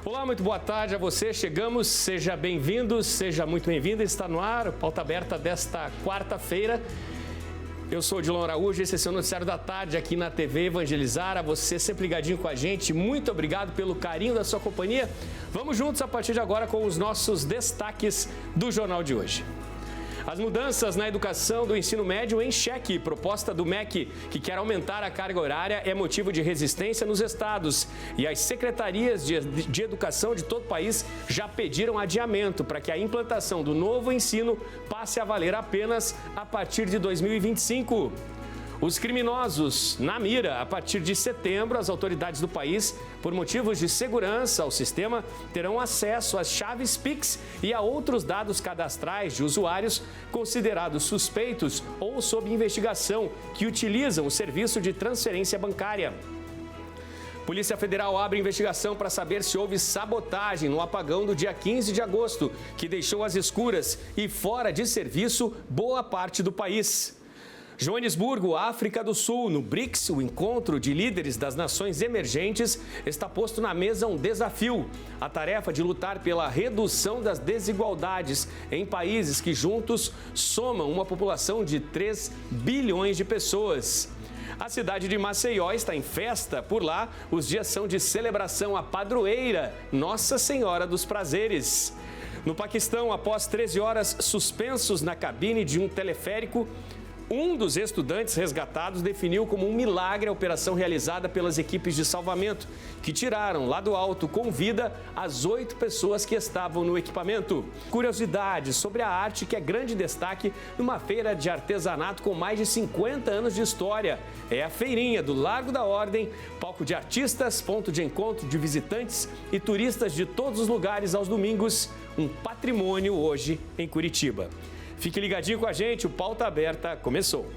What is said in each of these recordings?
Olá, muito boa tarde a você. Chegamos, seja bem-vindo, seja muito bem-vinda. Está no ar, pauta aberta desta quarta-feira. Eu sou o Dilon Araújo, esse é o seu Noticiário da Tarde aqui na TV Evangelizar. A você sempre ligadinho com a gente, muito obrigado pelo carinho da sua companhia. Vamos juntos a partir de agora com os nossos destaques do jornal de hoje. As mudanças na educação do ensino médio em xeque. Proposta do MEC, que quer aumentar a carga horária, é motivo de resistência nos estados. E as secretarias de educação de todo o país já pediram adiamento para que a implantação do novo ensino passe a valer apenas a partir de 2025. Os criminosos na mira. A partir de setembro, as autoridades do país, por motivos de segurança ao sistema, terão acesso às chaves Pix e a outros dados cadastrais de usuários considerados suspeitos ou sob investigação que utilizam o serviço de transferência bancária. Polícia Federal abre investigação para saber se houve sabotagem no apagão do dia 15 de agosto, que deixou às escuras e fora de serviço boa parte do país. Joanesburgo, África do Sul. No BRICS, o encontro de líderes das nações emergentes, está posto na mesa um desafio: a tarefa de lutar pela redução das desigualdades em países que juntos somam uma população de 3 bilhões de pessoas. A cidade de Maceió está em festa. Por lá, os dias são de celebração à padroeira Nossa Senhora dos Prazeres. No Paquistão, após 13 horas suspensos na cabine de um teleférico, um dos estudantes resgatados definiu como um milagre a operação realizada pelas equipes de salvamento, que tiraram lá do alto com vida as 8 pessoas que estavam no equipamento. Curiosidades sobre a arte, que é grande destaque numa feira de artesanato com mais de 50 anos de história. É a feirinha do Largo da Ordem, palco de artistas, ponto de encontro de visitantes e turistas de todos os lugares aos domingos. Um patrimônio hoje em Curitiba. Fique ligadinho com a gente, o Pauta Aberta começou.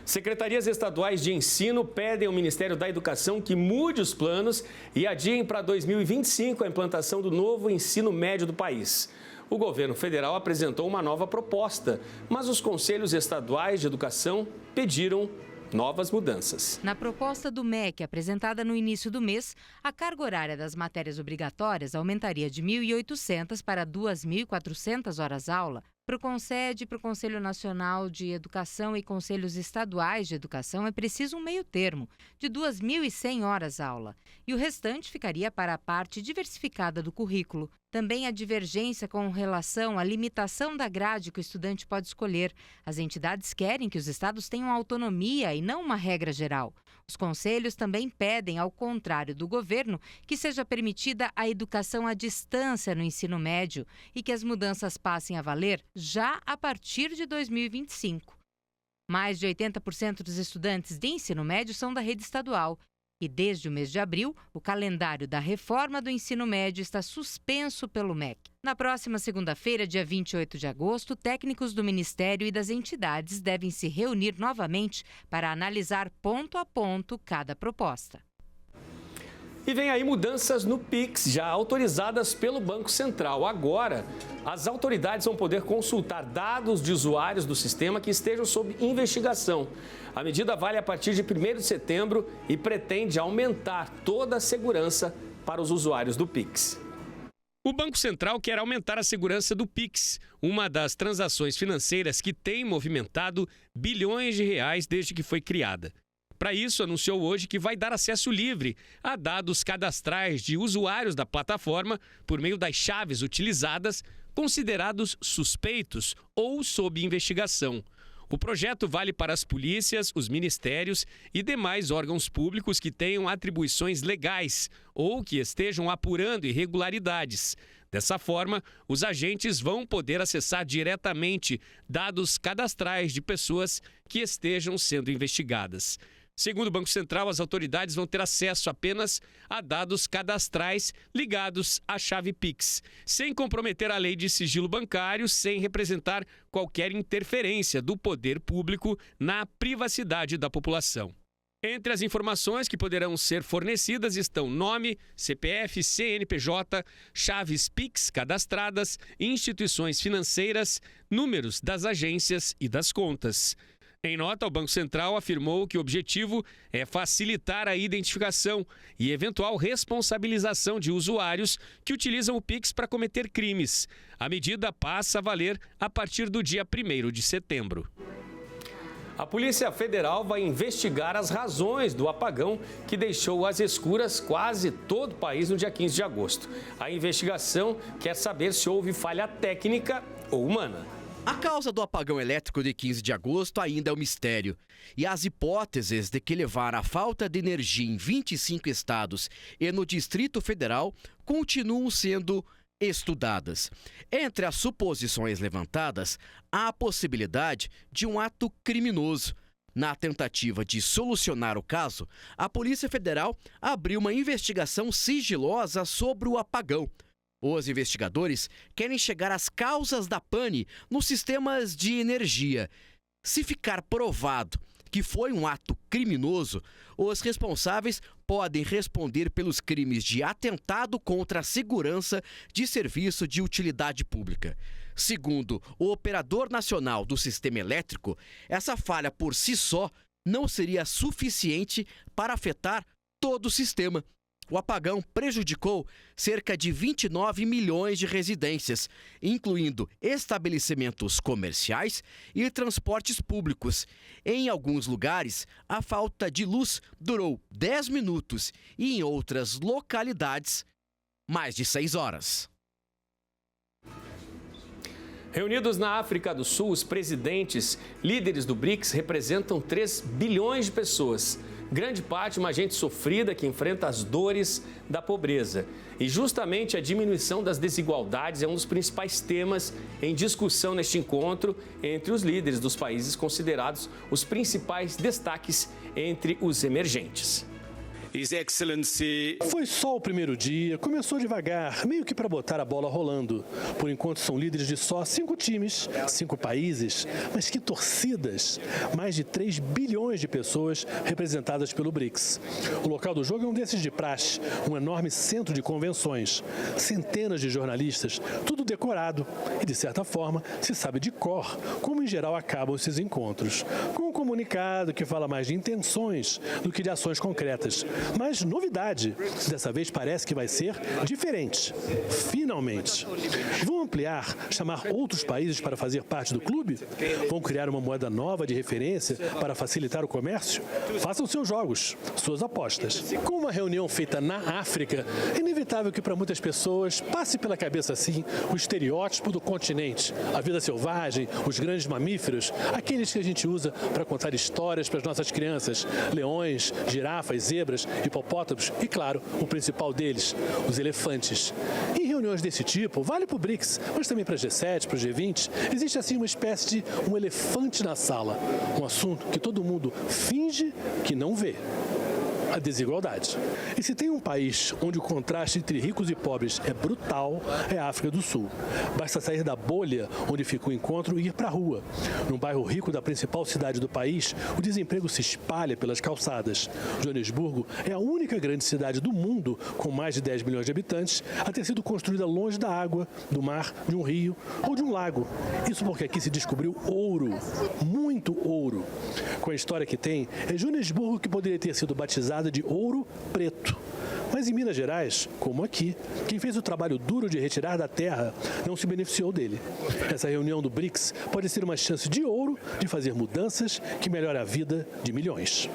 Secretarias estaduais de ensino pedem ao Ministério da Educação que mude os planos e adiem para 2025 a implantação do novo ensino médio do país. O governo federal apresentou uma nova proposta, mas os conselhos estaduais de educação pediram novas mudanças. Na proposta do MEC, apresentada no início do mês, a carga horária das matérias obrigatórias aumentaria de 1.800 para 2.400 horas-aula. Para o CONSED e para o Conselho Nacional de Educação e Conselhos Estaduais de Educação é preciso um meio termo, de 2.100 horas-aula. E o restante ficaria para a parte diversificada do currículo. Também há divergência com relação à limitação da grade que o estudante pode escolher. As entidades querem que os estados tenham autonomia e não uma regra geral. Os conselhos também pedem, ao contrário do governo, que seja permitida a educação à distância no ensino médio e que as mudanças passem a valer já a partir de 2025. Mais de 80% dos estudantes de ensino médio são da rede estadual. E desde o mês de abril, o calendário da reforma do ensino médio está suspenso pelo MEC. Na próxima segunda-feira, dia 28 de agosto, técnicos do Ministério e das entidades devem se reunir novamente para analisar ponto a ponto cada proposta. E vem aí mudanças no Pix, já autorizadas pelo Banco Central. Agora, as autoridades vão poder consultar dados de usuários do sistema que estejam sob investigação. A medida vale a partir de 1º de setembro e pretende aumentar toda a segurança para os usuários do Pix. O Banco Central quer aumentar a segurança do Pix, uma das transações financeiras que tem movimentado bilhões de reais desde que foi criada. Para isso, anunciou hoje que vai dar acesso livre a dados cadastrais de usuários da plataforma por meio das chaves utilizadas, considerados suspeitos ou sob investigação. O projeto vale para as polícias, os ministérios e demais órgãos públicos que tenham atribuições legais ou que estejam apurando irregularidades. Dessa forma, os agentes vão poder acessar diretamente dados cadastrais de pessoas que estejam sendo investigadas. Segundo o Banco Central, as autoridades vão ter acesso apenas a dados cadastrais ligados à chave Pix, sem comprometer a lei de sigilo bancário, sem representar qualquer interferência do poder público na privacidade da população. Entre as informações que poderão ser fornecidas estão nome, CPF, CNPJ, chaves Pix cadastradas, instituições financeiras, números das agências e das contas. Em nota, o Banco Central afirmou que o objetivo é facilitar a identificação e eventual responsabilização de usuários que utilizam o Pix para cometer crimes. A medida passa a valer a partir do dia 1º de setembro. A Polícia Federal vai investigar as razões do apagão que deixou às escuras quase todo o país no dia 15 de agosto. A investigação quer saber se houve falha técnica ou humana. A causa do apagão elétrico de 15 de agosto ainda é um mistério. E as hipóteses de que levaram à falta de energia em 25 estados e no Distrito Federal continuam sendo estudadas. Entre as suposições levantadas, há a possibilidade de um ato criminoso. Na tentativa de solucionar o caso, a Polícia Federal abriu uma investigação sigilosa sobre o apagão. Os investigadores querem chegar às causas da pane nos sistemas de energia. Se ficar provado que foi um ato criminoso, os responsáveis podem responder pelos crimes de atentado contra a segurança de serviço de utilidade pública. Segundo o Operador Nacional do Sistema Elétrico, essa falha por si só não seria suficiente para afetar todo o sistema. O apagão prejudicou cerca de 29 milhões de residências, incluindo estabelecimentos comerciais e transportes públicos. Em alguns lugares, a falta de luz durou 10 minutos e em outras localidades, mais de 6 horas. Reunidos na África do Sul, os presidentes, líderes do BRICS, representam 3 bilhões de pessoas. Grande parte uma gente sofrida que enfrenta as dores da pobreza. E justamente a diminuição das desigualdades é um dos principais temas em discussão neste encontro entre os líderes dos países considerados os principais destaques entre os emergentes. Foi só o primeiro dia, começou devagar, meio que para botar a bola rolando. Por enquanto são líderes de só 5 times, 5 países, mas que torcidas! Mais de 3 bilhões de pessoas representadas pelo BRICS. O local do jogo é um desses de praxe, um enorme centro de convenções. Centenas de jornalistas, tudo decorado e, de certa forma, se sabe de cor como em geral acabam esses encontros. Com um comunicado que fala mais de intenções do que de ações concretas. Mas novidade, dessa vez parece que vai ser diferente. Finalmente. Vão ampliar, chamar outros países para fazer parte do clube? Vão criar uma moeda nova de referência para facilitar o comércio? Façam seus jogos, suas apostas. Com uma reunião feita na África, é inevitável que para muitas pessoas passe pela cabeça assim o estereótipo do continente, a vida selvagem, os grandes mamíferos, aqueles que a gente usa para contar histórias para as nossas crianças, leões, girafas, zebras, hipopótamos e, claro, o principal deles, os elefantes. Em reuniões desse tipo, vale para o BRICS, mas também para a G7, para o G20, existe assim uma espécie de um elefante na sala, um assunto que todo mundo finge que não vê. A desigualdade. E se tem um país onde o contraste entre ricos e pobres é brutal, é a África do Sul. Basta sair da bolha onde fica o encontro e ir para a rua. Num bairro rico da principal cidade do país, o desemprego se espalha pelas calçadas. Joanesburgo é a única grande cidade do mundo com mais de 10 milhões de habitantes a ter sido construída longe da água, do mar, de um rio ou de um lago. Isso porque aqui se descobriu ouro, muito ouro. Com a história que tem, é Joanesburgo que poderia ter sido batizada de Ouro Preto. Mas em Minas Gerais, como aqui, quem fez o trabalho duro de retirar da terra não se beneficiou dele. Essa reunião do BRICS pode ser uma chance de ouro de fazer mudanças que melhoram a vida de milhões.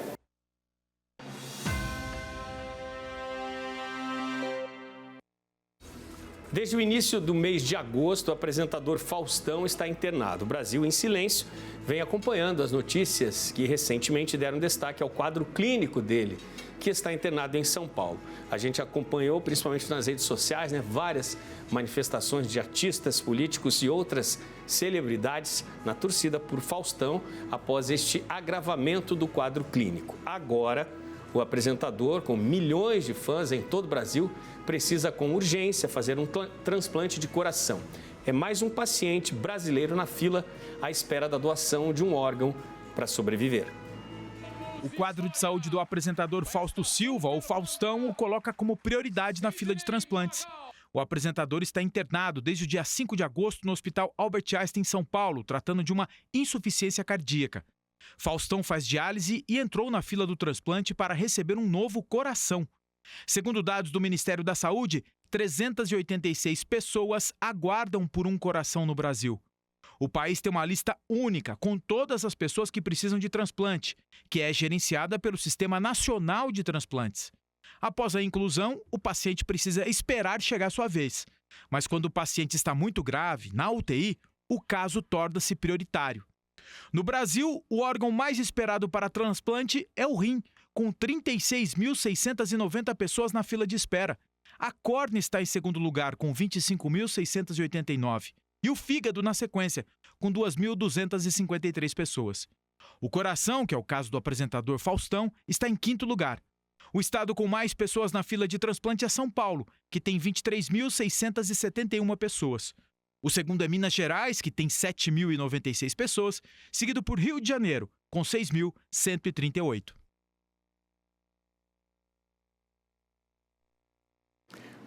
Desde o início do mês de agosto, o apresentador Faustão está internado. O Brasil, em silêncio, vem acompanhando as notícias que recentemente deram destaque ao quadro clínico dele, que está internado em São Paulo. A gente acompanhou, principalmente nas redes sociais, várias manifestações de artistas, políticos e outras celebridades na torcida por Faustão após este agravamento do quadro clínico. Agora, o apresentador, com milhões de fãs em todo o Brasil, precisa com urgência fazer um transplante de coração. É mais um paciente brasileiro na fila à espera da doação de um órgão para sobreviver. O quadro de saúde do apresentador Fausto Silva, ou Faustão, o coloca como prioridade na fila de transplantes. O apresentador está internado desde o dia 5 de agosto no Hospital Albert Einstein, em São Paulo, tratando de uma insuficiência cardíaca. Faustão faz diálise e entrou na fila do transplante para receber um novo coração. Segundo dados do Ministério da Saúde, 386 pessoas aguardam por um coração no Brasil. O país tem uma lista única com todas as pessoas que precisam de transplante, que é gerenciada pelo Sistema Nacional de Transplantes. Após a inclusão, o paciente precisa esperar chegar a sua vez. Mas quando o paciente está muito grave, na UTI, o caso torna-se prioritário. No Brasil, o órgão mais esperado para transplante é o rim, com 36.690 pessoas na fila de espera. A córnea está em segundo lugar, com 25.689. E o fígado na sequência, com 2.253 pessoas. O coração, que é o caso do apresentador Faustão, está em quinto lugar. O estado com mais pessoas na fila de transplante é São Paulo, que tem 23.671 pessoas. O segundo é Minas Gerais, que tem 7.096 pessoas, seguido por Rio de Janeiro, com 6.138.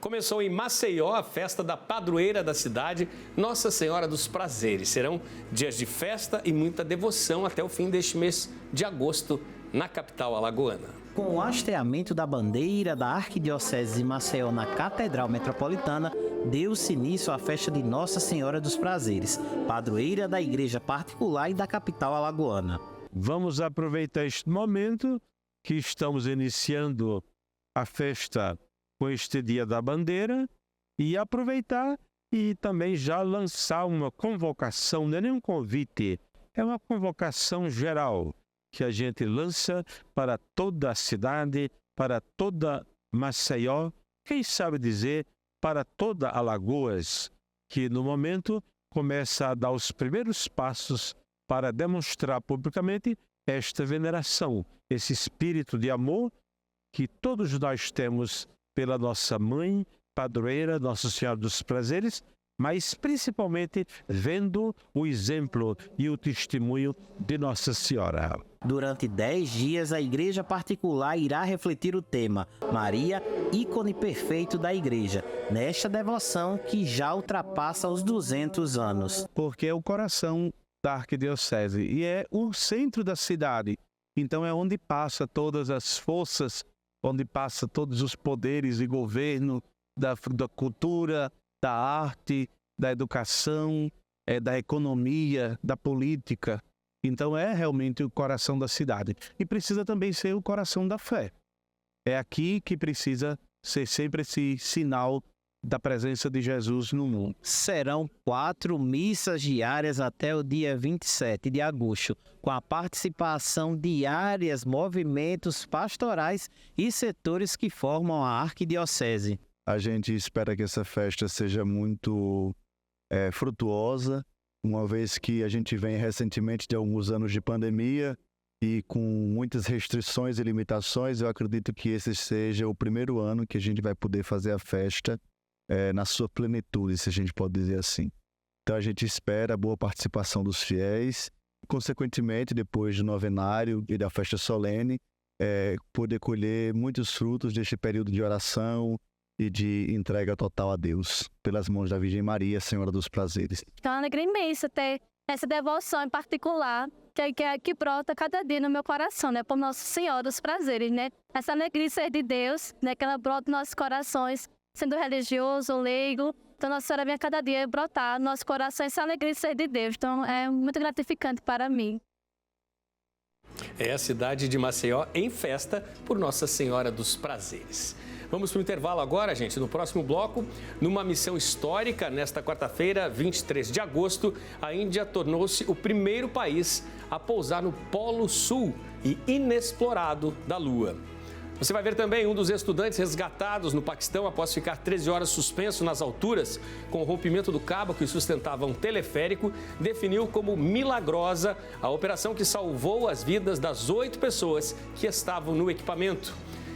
Começou em Maceió a festa da padroeira da cidade, Nossa Senhora dos Prazeres. Serão dias de festa e muita devoção até o fim deste mês de agosto, na capital alagoana. Com o hasteamento da bandeira da Arquidiocese de Maceió na Catedral Metropolitana, deu-se início à festa de Nossa Senhora dos Prazeres, padroeira da igreja particular e da capital alagoana. Vamos aproveitar este momento que estamos iniciando a festa com este Dia da Bandeira e aproveitar e também já lançar uma convocação, não é nem um convite, é uma convocação geral que a gente lança para toda a cidade, para toda Maceió, quem sabe dizer, para toda Alagoas, que no momento começa a dar os primeiros passos para demonstrar publicamente esta veneração, esse espírito de amor que todos nós temos pela nossa mãe, padroeira, Nossa Senhora dos Prazeres, mas principalmente vendo o exemplo e o testemunho de Nossa Senhora. Durante 10 dias, a igreja particular irá refletir o tema Maria, ícone perfeito da igreja, nesta devoção que já ultrapassa os 200 anos. Porque é o coração da arquidiocese e é o centro da cidade, então é onde passa todas as forças, onde passa todos os poderes e governo da cultura, da arte, da educação, da economia, da política. Então é realmente o coração da cidade. E precisa também ser o coração da fé. É aqui que precisa ser sempre esse sinal da presença de Jesus no mundo. Serão 4 missas diárias até o dia 27 de agosto, com a participação de áreas, movimentos pastorais e setores que formam a arquidiocese. A gente espera que essa festa seja muito frutuosa, uma vez que a gente vem recentemente de alguns anos de pandemia e com muitas restrições e limitações. Eu acredito que esse seja o primeiro ano que a gente vai poder fazer a festa na sua plenitude, se a gente pode dizer assim. Então a gente espera a boa participação dos fiéis, e, consequentemente, depois do novenário e da festa solene, poder colher muitos frutos deste período de oração e de entrega total a Deus, pelas mãos da Virgem Maria, Senhora dos Prazeres. Então é uma alegria imensa ter essa devoção em particular, que brota cada dia no meu coração, né? Por Nossa Senhora dos Prazeres, né? Essa alegria de ser de Deus, né? Que ela brota nos nossos corações, sendo religioso ou leigo. Então Nossa Senhora vem a cada dia brotar no nosso coração essa alegria de ser de Deus. Então é muito gratificante para mim. É a cidade de Maceió em festa por Nossa Senhora dos Prazeres. Vamos para o intervalo agora, gente. No próximo bloco, numa missão histórica, nesta quarta-feira, 23 de agosto, a Índia tornou-se o primeiro país a pousar no Polo Sul e inexplorado da Lua. Você vai ver também um dos estudantes resgatados no Paquistão após ficar 13 horas suspenso nas alturas com o rompimento do cabo que sustentava um teleférico, definiu como milagrosa a operação que salvou as vidas das 8 pessoas que estavam no equipamento.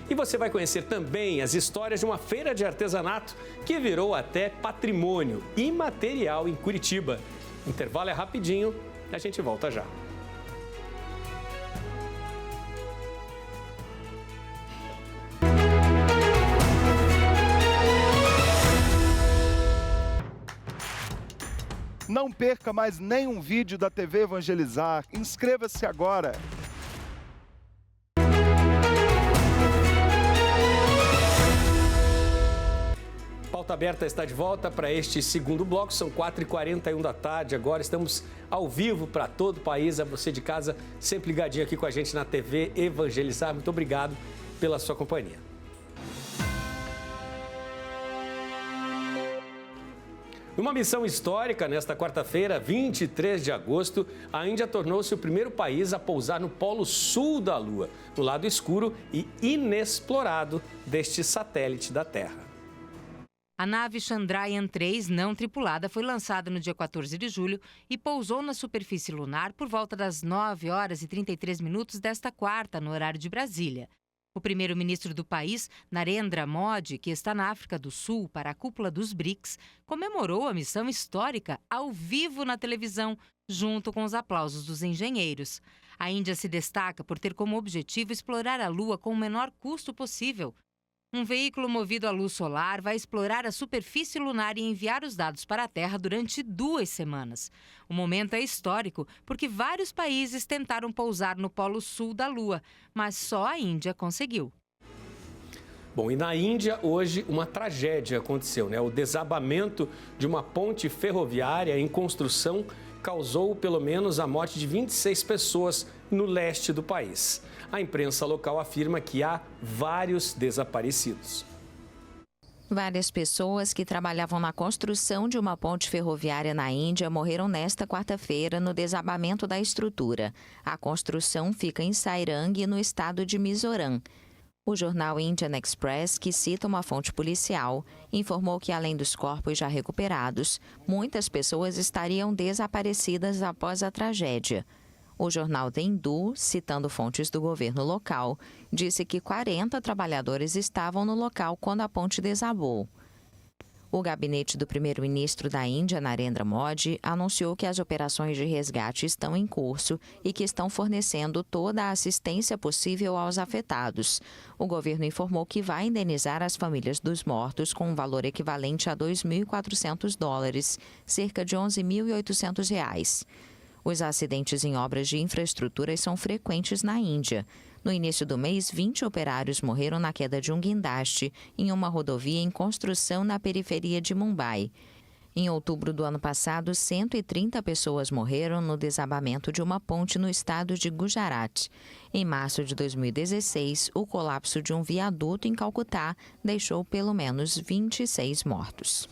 E você vai conhecer também as histórias de uma feira de artesanato que virou até patrimônio imaterial em Curitiba. O intervalo é rapidinho e a gente volta já. Não perca mais nenhum vídeo da TV Evangelizar. Inscreva-se agora. Pauta Aberta está de volta para este segundo bloco, são 4h41 da tarde, agora estamos ao vivo para todo o país, a você de casa, sempre ligadinho aqui com a gente na TV Evangelizar, muito obrigado pela sua companhia. Numa missão histórica, nesta quarta-feira, 23 de agosto, a Índia tornou-se o primeiro país a pousar no polo sul da Lua, no lado escuro e inexplorado deste satélite da Terra. A nave Chandrayaan-3 não tripulada foi lançada no dia 14 de julho e pousou na superfície lunar por volta das 9 horas e 33 minutos desta quarta, no horário de Brasília. O primeiro-ministro do país, Narendra Modi, que está na África do Sul para a cúpula dos BRICS, comemorou a missão histórica ao vivo na televisão, junto com os aplausos dos engenheiros. A Índia se destaca por ter como objetivo explorar a Lua com o menor custo possível. Um veículo movido à luz solar vai explorar a superfície lunar e enviar os dados para a Terra durante 2 semanas. O momento é histórico porque vários países tentaram pousar no polo sul da Lua, mas só a Índia conseguiu. Bom, e na Índia, hoje, uma tragédia aconteceu, né? O desabamento de uma ponte ferroviária em construção causou pelo menos a morte de 26 pessoas no leste do país. A imprensa local afirma que há vários desaparecidos. Várias pessoas que trabalhavam na construção de uma ponte ferroviária na Índia morreram nesta quarta-feira no desabamento da estrutura. A construção fica em Sairang, no estado de Mizoram. O jornal Indian Express, que cita uma fonte policial, informou que, além dos corpos já recuperados, muitas pessoas estariam desaparecidas após a tragédia. O jornal The Hindu, citando fontes do governo local, disse que 40 trabalhadores estavam no local quando a ponte desabou. O gabinete do primeiro-ministro da Índia, Narendra Modi, anunciou que as operações de resgate estão em curso e que estão fornecendo toda a assistência possível aos afetados. O governo informou que vai indenizar as famílias dos mortos com um valor equivalente a $2.400, cerca de R$11.800. Os acidentes em obras de infraestruturas são frequentes na Índia. No início do mês, 20 operários morreram na queda de um guindaste em uma rodovia em construção na periferia de Mumbai. Em outubro do ano passado, 130 pessoas morreram no desabamento de uma ponte no estado de Gujarat. Em março de 2016, o colapso de um viaduto em Calcutá deixou pelo menos 26 mortos.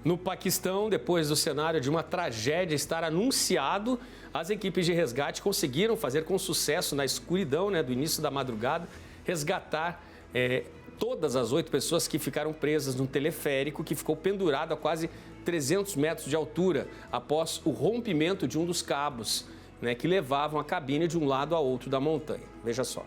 No Paquistão, depois do cenário de uma tragédia estar anunciado, as equipes de resgate conseguiram fazer com sucesso, na escuridão do início da madrugada, resgatar todas as 8 pessoas que ficaram presas num teleférico que ficou pendurado a quase 300 metros de altura após o rompimento de um dos cabos que levavam a cabine de um lado a outro da montanha. Veja só.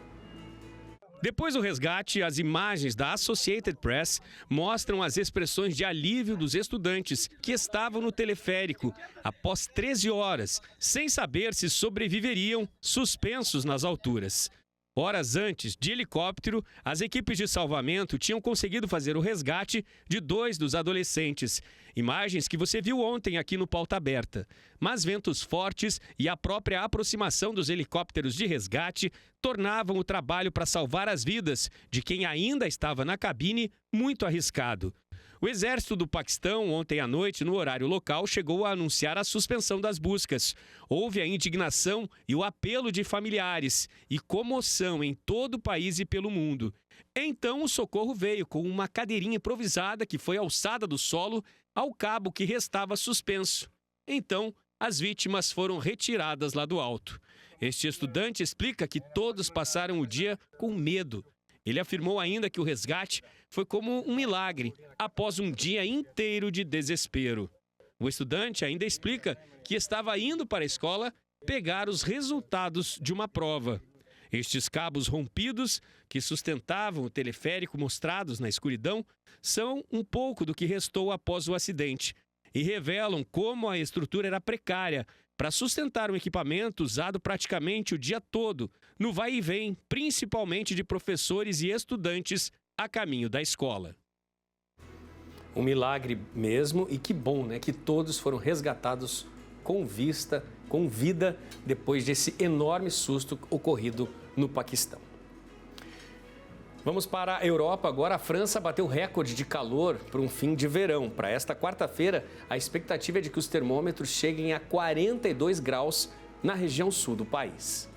Depois do resgate, as imagens da Associated Press mostram as expressões de alívio dos estudantes que estavam no teleférico após 13 horas, sem saber se sobreviveriam, suspensos nas alturas. Horas antes, de helicóptero, as equipes de salvamento tinham conseguido fazer o resgate de 2 dos adolescentes. Imagens que você viu ontem aqui no Pauta Aberta. Mas ventos fortes e a própria aproximação dos helicópteros de resgate tornavam o trabalho para salvar as vidas de quem ainda estava na cabine muito arriscado. O exército do Paquistão, ontem à noite, no horário local, chegou a anunciar a suspensão das buscas. Houve a indignação e o apelo de familiares e comoção em todo o país e pelo mundo. Então, o socorro veio com uma cadeirinha improvisada que foi alçada do solo ao cabo que restava suspenso. Então, as vítimas foram retiradas lá do alto. Este estudante explica que todos passaram o dia com medo. Ele afirmou ainda que o resgate foi como um milagre, após um dia inteiro de desespero. O estudante ainda explica que estava indo para a escola pegar os resultados de uma prova. Estes cabos rompidos, que sustentavam o teleférico mostrados na escuridão, são um pouco do que restou após o acidente e revelam como a estrutura era precária para sustentar um equipamento usado praticamente o dia todo, no vai e vem, principalmente de professores e estudantes a caminho da escola. Um milagre mesmo, e que bom, né? Que todos foram resgatados com vida, depois desse enorme susto ocorrido no Paquistão. Vamos para a Europa agora. A França bateu recorde de calor para um fim de verão. Para esta quarta-feira, a expectativa é de que os termômetros cheguem a 42 graus na região sul do país.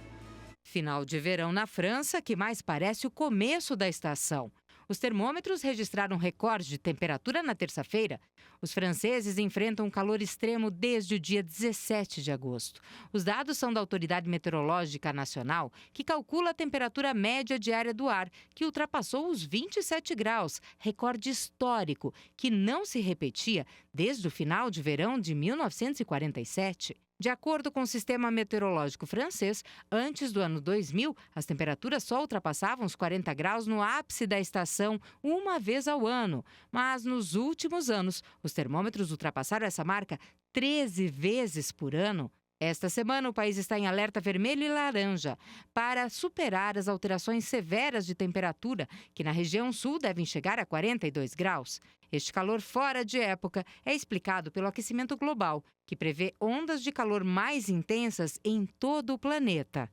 Final de verão na França, que mais parece o começo da estação. Os termômetros registraram recorde de temperatura na terça-feira. Os franceses enfrentam um calor extremo desde o dia 17 de agosto. Os dados são da Autoridade Meteorológica Nacional, que calcula a temperatura média diária do ar, que ultrapassou os 27 graus, recorde histórico, que não se repetia desde o final de verão de 1947. De acordo com o sistema meteorológico francês, antes do ano 2000, as temperaturas só ultrapassavam os 40 graus no ápice da estação uma vez ao ano. Mas nos últimos anos, os termômetros ultrapassaram essa marca 13 vezes por ano. Esta semana, o país está em alerta vermelho e laranja para superar as alterações severas de temperatura, que na região sul devem chegar a 42 graus. Este calor fora de época é explicado pelo aquecimento global, que prevê ondas de calor mais intensas em todo o planeta.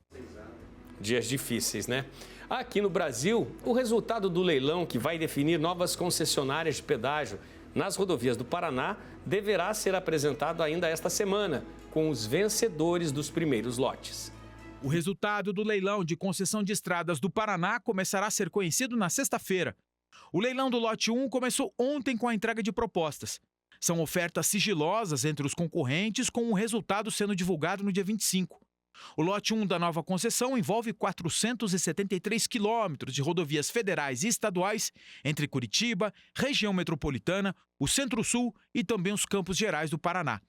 Dias difíceis, né? Aqui no Brasil, o resultado do leilão que vai definir novas concessionárias de pedágio nas rodovias do Paraná deverá ser apresentado ainda esta semana, com os vencedores dos primeiros lotes. O resultado do leilão de concessão de estradas do Paraná começará a ser conhecido na sexta-feira. O leilão do lote 1 começou ontem com a entrega de propostas. São ofertas sigilosas entre os concorrentes, com o resultado sendo divulgado no dia 25. O lote 1 da nova concessão envolve 473 quilômetros de rodovias federais e estaduais entre Curitiba, região metropolitana, o Centro-Sul e também os Campos Gerais do Paraná.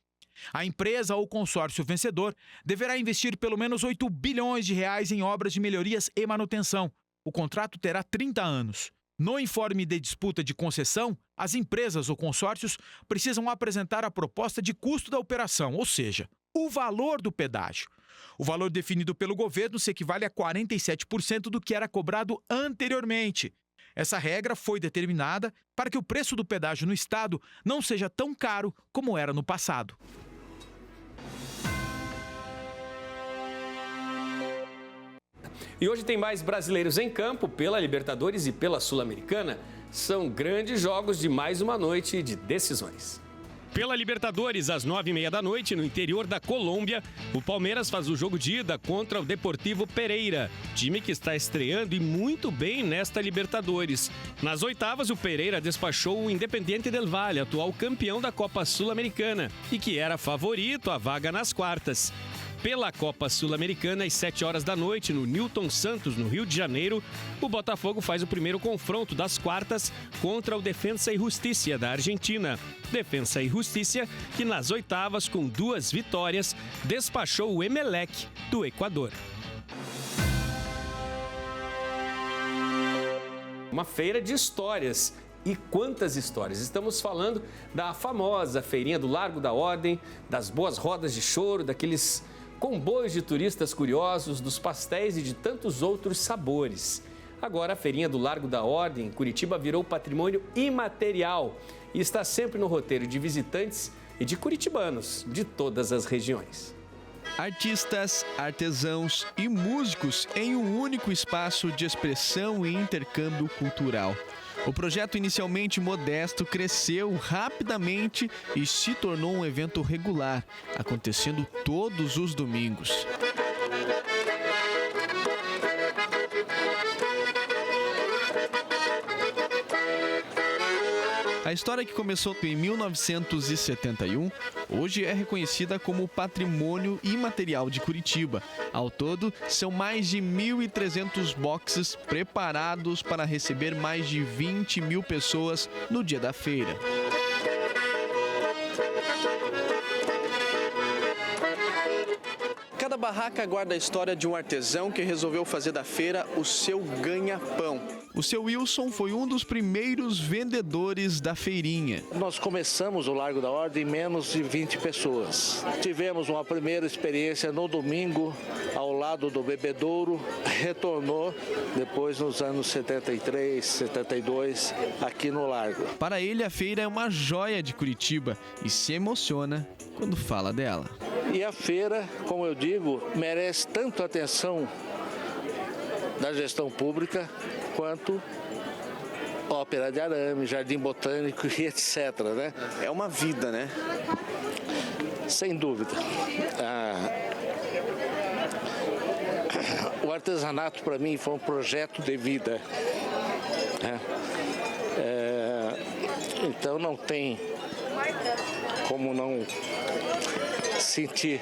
A empresa ou consórcio vencedor deverá investir pelo menos 8 bilhões de reais em obras de melhorias e manutenção. O contrato terá 30 anos. No informe de disputa de concessão, as empresas ou consórcios precisam apresentar a proposta de custo da operação, ou seja, o valor do pedágio. O valor definido pelo governo se equivale a 47% do que era cobrado anteriormente. Essa regra foi determinada para que o preço do pedágio no estado não seja tão caro como era no passado. E hoje tem mais brasileiros em campo pela Libertadores e pela Sul-Americana. São grandes jogos de mais uma noite de decisões. Pela Libertadores, às 9h30 da noite, no interior da Colômbia, o Palmeiras faz o jogo de ida contra o Deportivo Pereira, time que está estreando e muito bem nesta Libertadores. Nas oitavas, o Pereira despachou o Independiente del Valle, atual campeão da Copa Sul-Americana, e que era favorito à vaga nas quartas. Pela Copa Sul-Americana, às 7h da noite, no Newton Santos, no Rio de Janeiro, o Botafogo faz o primeiro confronto das quartas contra o Defensa y Justicia da Argentina. Defensa y Justicia, que nas oitavas, com 2 vitórias, despachou o Emelec do Equador. Uma feira de histórias. E quantas histórias! Estamos falando da famosa feirinha do Largo da Ordem, das boas rodas de choro, daqueles comboios de turistas curiosos, dos pastéis e de tantos outros sabores. Agora, a feirinha do Largo da Ordem, em Curitiba, virou patrimônio imaterial e está sempre no roteiro de visitantes e de curitibanos de todas as regiões. Artistas, artesãos e músicos em um único espaço de expressão e intercâmbio cultural. O projeto, inicialmente modesto, cresceu rapidamente e se tornou um evento regular, acontecendo todos os domingos. A história, que começou em 1971, hoje é reconhecida como Patrimônio Imaterial de Curitiba. Ao todo, são mais de 1.300 boxes preparados para receber mais de 20 mil pessoas no dia da feira. Cada barraca guarda a história de um artesão que resolveu fazer da feira o seu ganha-pão. O seu Wilson foi um dos primeiros vendedores da feirinha. Nós começamos o Largo da Ordem em menos de 20 pessoas. Tivemos uma primeira experiência no domingo, ao lado do Bebedouro, retornou depois nos anos 73, 72, aqui no Largo. Para ele, a feira é uma joia de Curitiba e se emociona quando fala dela. E a feira, como eu digo, merece tanto a atenção da gestão pública quanto Ópera de Arame, Jardim Botânico e etc. Né? É uma vida, né? Sem dúvida. O artesanato, para mim, foi um projeto de vida. Né? Então não tem como não sentir.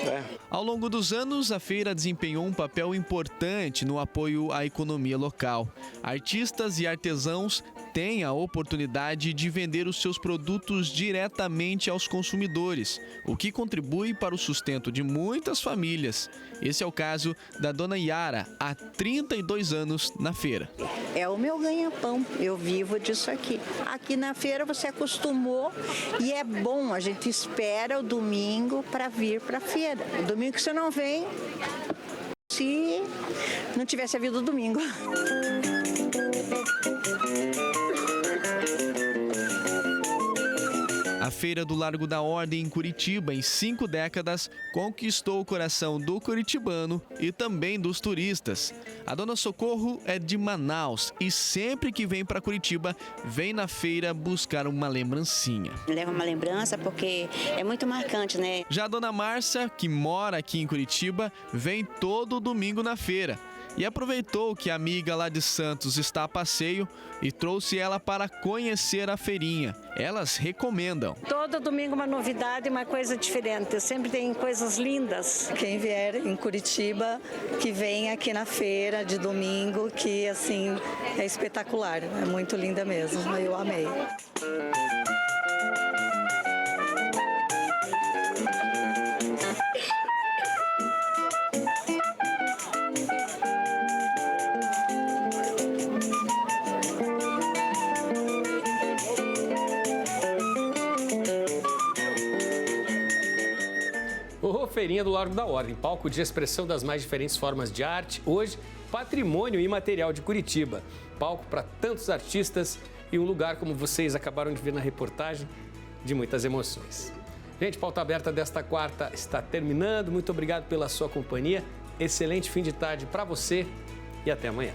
Né? Ao longo dos anos, a feira desempenhou um papel importante no apoio à economia local. Artistas e artesãos têm a oportunidade de vender os seus produtos diretamente aos consumidores, o que contribui para o sustento de muitas famílias. Esse é o caso da dona Yara, há 32 anos na feira. É o meu ganha-pão, eu vivo disso aqui. Aqui na feira você acostumou e é bom, a gente espera o domingo para vir para a feira. O domingo que você não vem, se não tivesse havido o domingo. A Feira do Largo da Ordem em Curitiba, em 5 décadas, conquistou o coração do curitibano e também dos turistas. A dona Socorro é de Manaus e sempre que vem para Curitiba, vem na feira buscar uma lembrancinha. Leva uma lembrança porque é muito marcante, né? Já a dona Márcia, que mora aqui em Curitiba, vem todo domingo na feira. E aproveitou que a amiga lá de Santos está a passeio e trouxe ela para conhecer a feirinha. Elas recomendam. Todo domingo uma novidade, uma coisa diferente. Sempre tem coisas lindas. Quem vier em Curitiba, que vem aqui na feira de domingo, que assim é espetacular. É muito linda mesmo. Eu amei. Feirinha do Largo da Ordem, palco de expressão das mais diferentes formas de arte, hoje patrimônio imaterial de Curitiba, palco para tantos artistas e um lugar, como vocês acabaram de ver na reportagem, de muitas emoções. Gente, Pauta Aberta desta quarta está terminando, muito obrigado pela sua companhia, excelente fim de tarde para você e até amanhã.